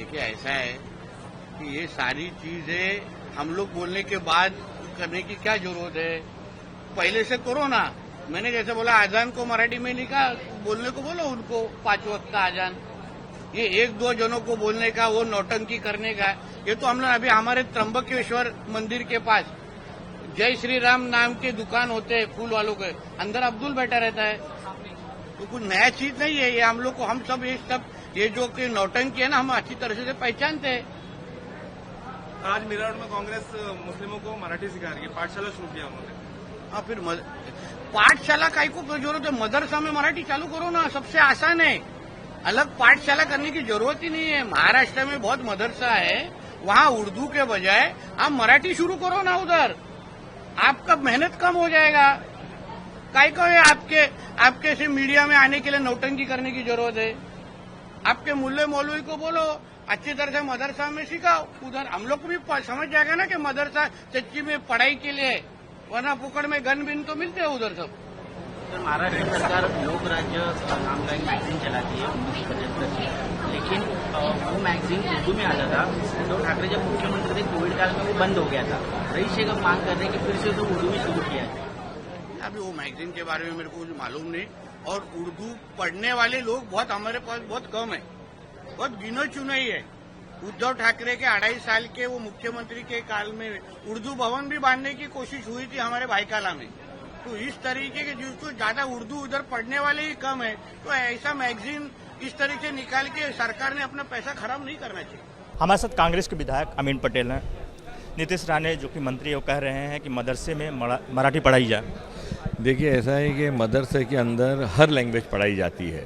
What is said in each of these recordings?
देखिए ऐसा है कि ये सारी चीजें हम लोग बोलने के बाद करने की क्या जरूरत है। पहले से करो ना। मैंने जैसे बोला आजान को मराठी में लिखा, बोलने को बोलो उनको 5 वक्त का आजान। ये 1-2 जनों को बोलने का, वो नौटंकी करने का, ये तो हम लोग अभी हमारे त्र्यंबकेश्वर मंदिर के पास जय श्री राम नाम के दुकान होते हैं फूल वालों के, अंदर अब्दुल बैठा रहता है। तो कुछ नया चीज नहीं है ये। हम लोग को हम सब ये जो कि नौटंकी है ना, हम अच्छी तरह से पहचानते हैं। आज मेरठ में कांग्रेस मुस्लिमों को मराठी सिखा रही है, पाठशाला शुरू किया उन्होंने। हाँ, फिर पाठशाला काई को जरूरत है? मदरसा में मराठी चालू करो ना, सबसे आसान है। अलग पाठशाला करने की जरूरत ही नहीं है। महाराष्ट्र में बहुत मदरसा है, वहाँ उर्दू के बजाय आप मराठी शुरू करो ना उधर, आपका मेहनत कम हो जाएगा। काई को है आपके से मीडिया में आने के लिए नौटंकी करने की जरूरत है? आपके मुल्ले मौलवी को बोलो अच्छी तरह से मदरसा में सिखाओ। उधर हम लोग को भी समझ जाएगा ना कि मदरसा सच्ची में पढ़ाई के लिए, वरना पुकड़ में गन बिन तो मिलते हैं उधर सब। सर, महाराष्ट्र सरकार लोक राज्य नाम का एक मैगजीन चलाती है 1975 से, लेकिन वो मैगजीन उर्दू में आता था। उद्धव ठाकरे जब मुख्यमंत्री थे कोविड काल में वो बंद हो गया था। रईस शेख अब मांग कर रहे हैं कि फिर से तो उर्दू में शुरू किया है। अभी वो मैगजीन के बारे में मेरे को कुछ मालूम नहीं, और उर्दू पढ़ने वाले लोग बहुत हमारे पास बहुत कम है, बहुत गिनो चुने ही है। उद्धव ठाकरे के 2.5 साल के वो मुख्यमंत्री के काल में उर्दू भवन भी बांधने की कोशिश हुई थी हमारे भाईकाला में। तो इस तरीके के जिसको ज्यादा उर्दू उधर पढ़ने वाले ही कम है, तो ऐसा मैगजीन इस तरीके से निकाल के सरकार ने अपना पैसा खराब नहीं करना चाहिए। हमारे साथ कांग्रेस के विधायक अमीन पटेल हैं। नीतीश राणे जो कि मंत्री वो कह रहे हैं कि मदरसे में मराठी पढ़ाई जाए। देखिए ऐसा है कि मदरसे के अंदर हर लैंग्वेज पढ़ाई जाती है।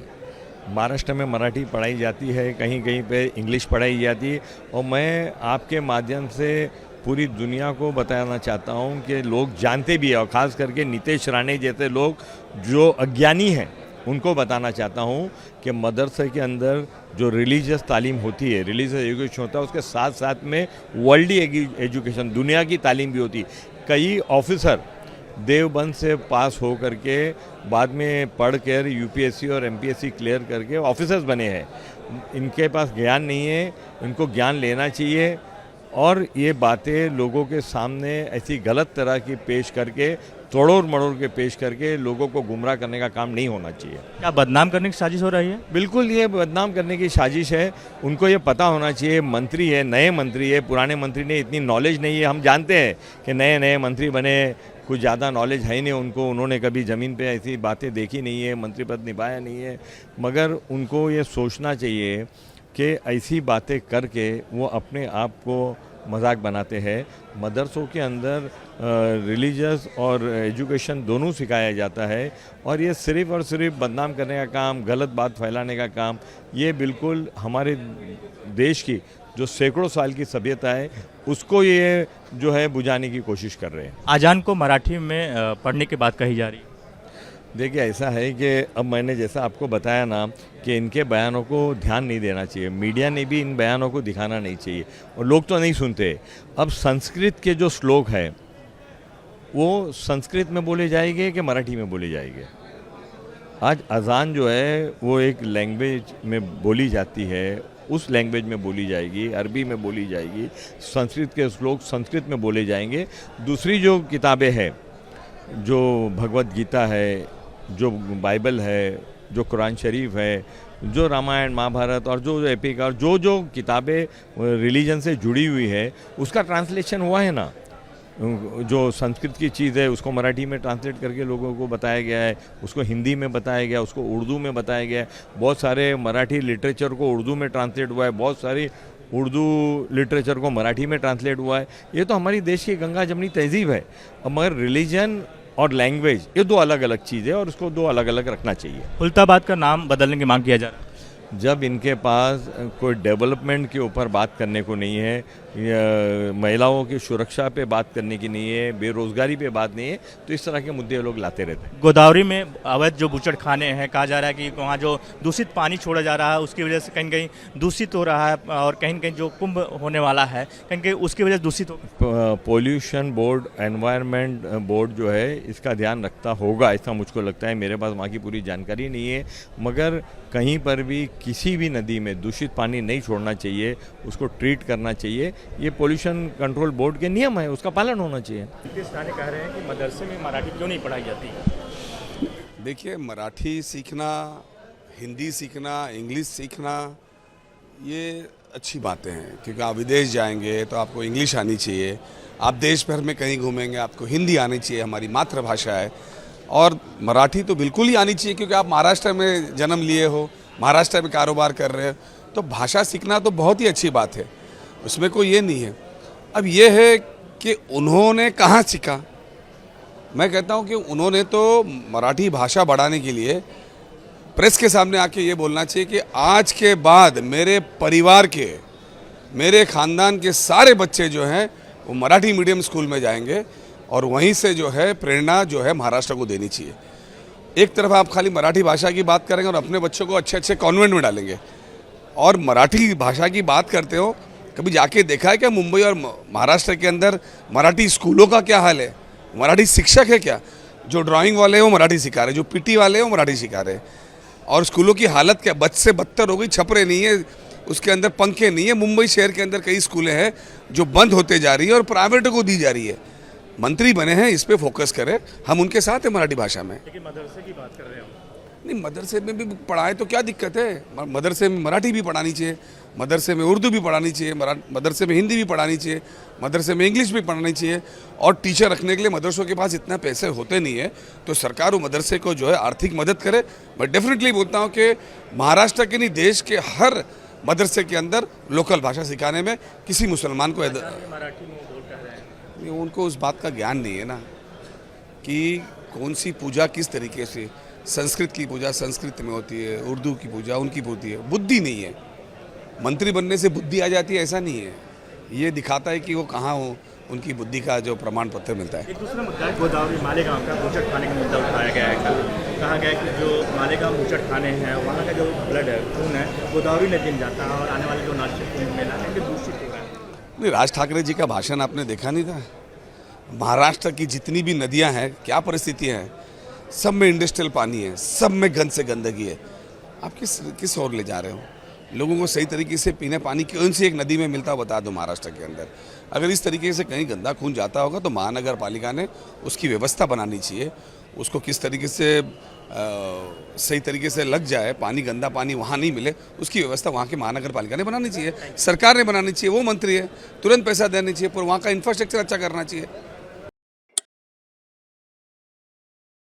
महाराष्ट्र में मराठी पढ़ाई जाती है, कहीं कहीं पे इंग्लिश पढ़ाई जाती है। और मैं आपके माध्यम से पूरी दुनिया को बताना चाहता हूं कि लोग जानते भी हैं, और ख़ास करके नीतीश राणे जैसे लोग जो अज्ञानी हैं उनको बताना चाहता हूं कि मदरसे के अंदर जो रिलीजियस तालीम होती है, रिलीजियस एजुकेशन होता है, उसके साथ साथ में वर्ल्डी एजुकेशन, दुनिया की तालीम भी होती है। कई ऑफिसर देवबंद से पास हो करके बाद में पढ़ कर यूपीएससी और एमपीएससी क्लियर करके ऑफिसर्स बने हैं। इनके पास ज्ञान नहीं है, इनको ज्ञान लेना चाहिए। और ये बातें लोगों के सामने ऐसी गलत तरह की पेश करके, तोड़ोड़ मड़ोड़ के पेश करके लोगों को गुमराह करने का काम नहीं होना चाहिए। क्या बदनाम करने की साजिश हो रही है? बिल्कुल, ये बदनाम करने की साजिश है। उनको ये पता होना चाहिए, मंत्री है, नए मंत्री है, पुराने मंत्री ने इतनी नॉलेज नहीं है। हम जानते हैं कि नए नए मंत्री बने, कुछ ज़्यादा नॉलेज है नहीं उनको, उन्होंने कभी ज़मीन पे ऐसी बातें देखी नहीं है, मंत्री पद निभाया नहीं है। मगर उनको ये सोचना चाहिए कि ऐसी बातें करके वो अपने आप को मजाक बनाते हैं। मदरसों के अंदर रिलीजियस और एजुकेशन दोनों सिखाया जाता है, और ये सिर्फ़ और सिर्फ बदनाम करने का काम, गलत बात फैलाने का काम, ये बिल्कुल हमारे देश की जो सैकड़ों साल की सभ्यता है उसको ये जो है बुझाने की कोशिश कर रहे हैं। आजान को मराठी में पढ़ने की बात कही जा रही है। देखिए ऐसा है कि अब मैंने जैसा आपको बताया ना कि इनके बयानों को ध्यान नहीं देना चाहिए, मीडिया ने भी इन बयानों को दिखाना नहीं चाहिए, और लोग तो नहीं सुनते। अब संस्कृत के जो श्लोक है वो संस्कृत में बोले जाएंगे कि मराठी में बोले जाएंगे? आज अजान जो है वो एक लैंग्वेज में बोली जाती है, उस लैंग्वेज में बोली जाएगी, अरबी में बोली जाएगी, संस्कृत के श्लोक संस्कृत में बोले जाएंगे। दूसरी जो किताबें हैं, जो भगवत गीता है, जो बाइबल है, जो कुरान शरीफ है, जो रामायण महाभारत और जो एपिक और जो किताबें रिलीजन से जुड़ी हुई है, उसका ट्रांसलेशन हुआ है ना। जो संस्कृत की चीज़ है उसको मराठी में ट्रांसलेट करके लोगों को बताया गया है, उसको हिंदी में बताया गया, उसको उर्दू में बताया गया है। बहुत सारे मराठी लिटरेचर को उर्दू में ट्रांसलेट हुआ है, बहुत सारी उर्दू लिटरेचर को मराठी में ट्रांसलेट हुआ है। ये तो हमारी देश की गंगा जमनी तहजीब है। मगर रिलीजन और लैंग्वेज ये दो अलग अलग चीज़ है, और उसको दो अलग अलग रखना चाहिए। खुलताबाद का नाम बदलने की मांग किया जा रहा है। जब इनके पास कोई डेवलपमेंट के ऊपर बात करने को नहीं है, महिलाओं की सुरक्षा पे बात करने की नहीं है, बेरोजगारी पे बात नहीं है, तो इस तरह के मुद्दे लोग लाते रहते हैं। गोदावरी में अवैध जो बूचड़खाने हैं, कहा जा रहा है कि वहाँ जो दूषित पानी छोड़ा जा रहा है उसकी वजह से कहीं कहीं दूषित हो रहा है, और कहीं कहीं जो कुंभ होने वाला है कहीं कहीं उसकी वजह से दूषित हो। पोल्यूशन बोर्ड, एनवायरनमेंट बोर्ड जो है इसका ध्यान रखता होगा, ऐसा मुझको लगता है। मेरे पास वहाँ की पूरी जानकारी नहीं है, मगर कहीं पर भी किसी भी नदी में दूषित पानी नहीं छोड़ना चाहिए, उसको ट्रीट करना चाहिए। ये पोल्यूशन कंट्रोल बोर्ड के नियम है, उसका पालन होना चाहिए। नीतीश राणे कह रहे हैं कि मदरसे में मराठी क्यों नहीं पढ़ाई जाती। देखिए, मराठी सीखना, हिंदी सीखना, इंग्लिश सीखना, ये अच्छी बातें हैं, क्योंकि आप विदेश जाएंगे तो आपको इंग्लिश आनी चाहिए। आप देश भर में कहीं घूमेंगे आपको हिंदी आनी चाहिए, हमारी मातृभाषा है। और मराठी तो बिल्कुल ही आनी चाहिए, क्योंकि आप महाराष्ट्र में जन्म लिए हो, महाराष्ट्र में कारोबार कर रहे हो, तो भाषा सीखना तो बहुत ही अच्छी बात है, उसमें कोई ये नहीं है। अब ये है कि उन्होंने कहाँ सीखा। मैं कहता हूँ कि उन्होंने तो मराठी भाषा बढ़ाने के लिए प्रेस के सामने आके ये बोलना चाहिए कि आज के बाद मेरे परिवार के, मेरे ख़ानदान के सारे बच्चे जो हैं वो मराठी मीडियम स्कूल में जाएंगे, और वहीं से जो है प्रेरणा जो है महाराष्ट्र को देनी चाहिए। एक तरफ आप खाली मराठी भाषा की बात करेंगे और अपने बच्चों को अच्छे अच्छे कॉन्वेंट में डालेंगे, और मराठी भाषा की बात करते हो, कभी जाके देखा है क्या मुंबई और महाराष्ट्र के अंदर मराठी स्कूलों का क्या हाल है? मराठी शिक्षक है क्या? जो ड्राइंग वाले हैं वो मराठी सिखा रहे, जो पीटी वाले हैं वो मराठी सिखा रहे। और स्कूलों की हालत क्या, बद से बदतर हो गई। छपरे नहीं है, उसके अंदर पंखे नहीं है। मुंबई शहर के अंदर कई स्कूलें हैं जो बंद होते जा रही है और प्राइवेट को दी जा रही है। मंत्री बने हैं, इस पे फोकस करें, हम उनके साथ हैं मराठी भाषा में। लेकिन मदरसे की बात कर रहे हो, नहीं, मदरसे में भी पढ़ाए तो क्या दिक्कत है? मदरसे में मराठी भी पढ़ानी चाहिए, मदरसे में उर्दू भी पढ़ानी चाहिए, मदरसे में हिंदी भी पढ़ानी चाहिए, मदरसे में इंग्लिश भी पढ़ानी चाहिए। और टीचर रखने के लिए मदरसों के पास इतना पैसे होते नहीं है, तो सरकार वो मदरसे को जो है आर्थिक मदद करे। मैं डेफिनेटली बोलता हूँ कि महाराष्ट्र के नहीं, देश के हर मदरसे के अंदर लोकल भाषा सिखाने में किसी मुसलमान को मराठी में बोल कह रहे हैं। उनको उस बात का ज्ञान नहीं है ना कि कौन सी पूजा किस तरीके से, संस्कृत की पूजा संस्कृत में होती है, उर्दू की पूजा उनकी होती है। बुद्धि नहीं है, मंत्री बनने से बुद्धि आ जाती है ऐसा नहीं है। ये दिखाता है कि वो कहाँ हो, उनकी बुद्धि का जो प्रमाण पत्र मिलता है। एक दूसरा मुद्दा है गोदावरी मालेगांव का बूचड़खाने का मुद्दा उठाया गया है। कहा गया है कि जो मालेगांव बूचड़खाने हैं वहाँ का जो ब्लड है, खून है, गोदावरी नदी में जाता है, और आने वाले जो नासिक कुंभ मेला है दूषित हो रहा है। नहीं, राज ठाकरे जी का भाषण आपने देखा नहीं था? महाराष्ट्र की जितनी भी नदियाँ हैं क्या परिस्थितियाँ हैं, सब में इंडस्ट्रियल पानी है, सब में गंद से गंदगी है। आप किस ओर ले जा रहे हो? लोगों को सही तरीके से पीने पानी कौन सी एक नदी में मिलता बता दो महाराष्ट्र के अंदर। अगर इस तरीके से कहीं गंदा खून जाता होगा तो महानगर पालिका ने उसकी व्यवस्था बनानी चाहिए। उसको किस तरीके से सही तरीके से लग जाए, पानी, गंदा पानी वहाँ नहीं मिले, उसकी व्यवस्था वहाँ के महानगर पालिका ने बनानी चाहिए, सरकार ने बनानी चाहिए। वो मंत्री है, तुरंत पैसा देना चाहिए, पर वहाँ का इंफ्रास्ट्रक्चर अच्छा करना चाहिए।